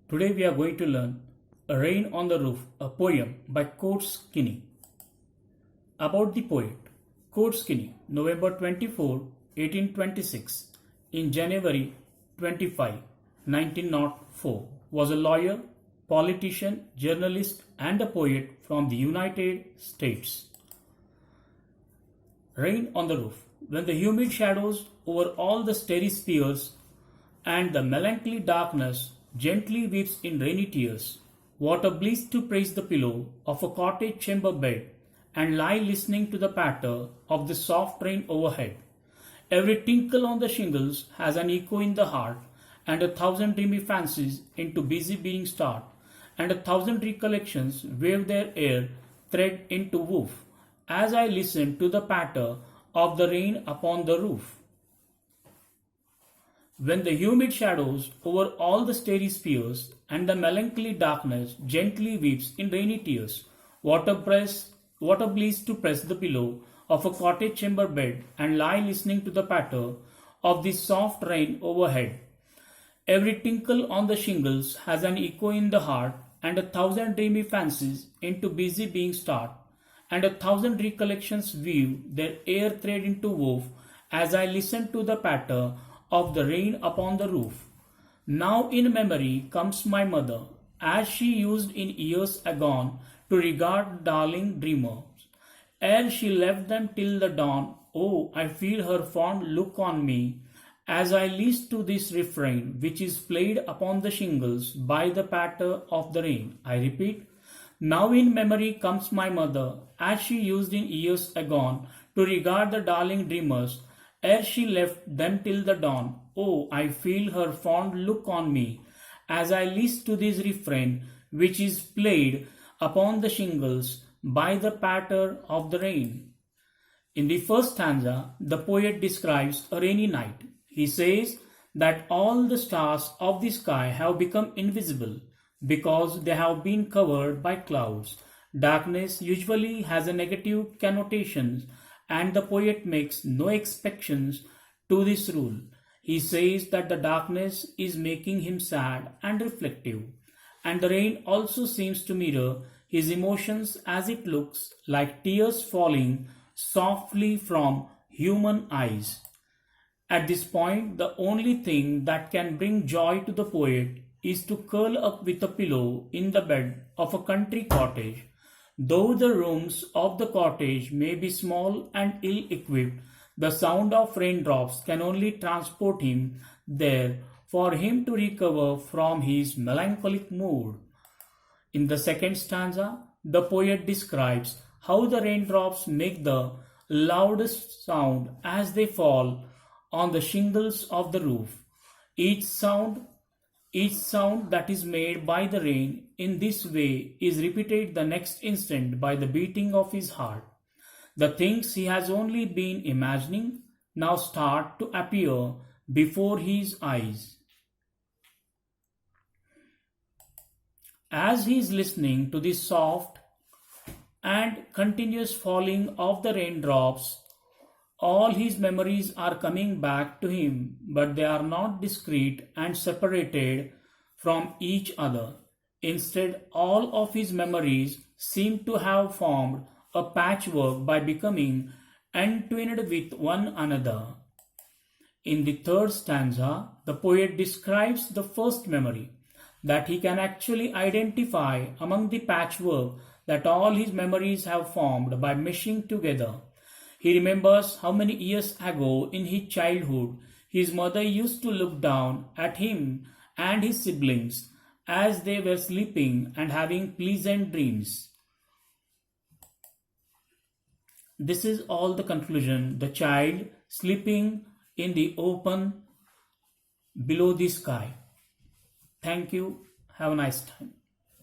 Today we are going to learn A Rain on the Roof, a poem by Coates Kinney. About the poet. Coates Kinney, November 24, 1826, in January 25, 1904, was a lawyer, politician, journalist and a poet from the United States. Rain on the Roof. When the humid shadows over all the starry spheres and the melancholy darkness gently weeps in rainy tears, what a bliss to praise the pillow of a cottage chamber bed and lie listening to the patter of the soft rain overhead. Every tinkle on the shingles has an echo in the heart, and 1,000 dreamy fancies into busy being start, and 1,000 recollections wave their air thread into woof, as I listen to the patter of the rain upon the roof. When the humid shadows over all the starry spheres and the melancholy darkness gently weeps in rainy tears, what a bliss to press the pillow of a cottage chamber bed and lie listening to the patter of the soft rain overhead. Every tinkle on the shingles has an echo in the heart, and 1,000 dreamy fancies into busy being start, and 1,000 recollections weave their air thread into woof, as I listen to the patter of the rain upon the roof. Now in memory comes my mother, as she used in years agone to regard darling dreamers. Ere she left them till the dawn, oh, I feel her fond look on me, as I list to this refrain, which is played upon the shingles by the patter of the rain. I repeat, now in memory comes my mother, as she used in years agone to regard the darling dreamers. Ere she left them till the dawn, oh, I feel her fond look on me, as I list to this refrain, which is played upon the shingles by the patter of the rain. In the first stanza, the poet describes a rainy night. He says that all the stars of the sky have become invisible because they have been covered by clouds. Darkness usually has a negative connotation, and the poet makes no exceptions to this rule. He says that the darkness is making him sad and reflective, and the rain also seems to mirror his emotions as it looks like tears falling softly from human eyes. At this point, the only thing that can bring joy to the poet is to curl up with a pillow in the bed of a country cottage. Though the rooms of the cottage may be small and ill-equipped, the sound of raindrops can only transport him there for him to recover from his melancholic mood. In the second stanza, the poet describes how the raindrops make the loudest sound as they fall on the shingles of the roof. Each sound that is made by the rain in this way is repeated the next instant by the beating of his heart. The things he has only been imagining now start to appear before his eyes. As he is listening to the soft and continuous falling of the raindrops, all his memories are coming back to him, but they are not discrete and separated from each other. Instead, all of his memories seem to have formed a patchwork by becoming entwined with one another. In the third stanza, the poet describes the first memory that he can actually identify among the patchwork that all his memories have formed by meshing together. He remembers how many years ago in his childhood his mother used to look down at him and his siblings as they were sleeping and having pleasant dreams. This is all the conclusion, the child sleeping in the open below the sky. Thank you. Have a nice time.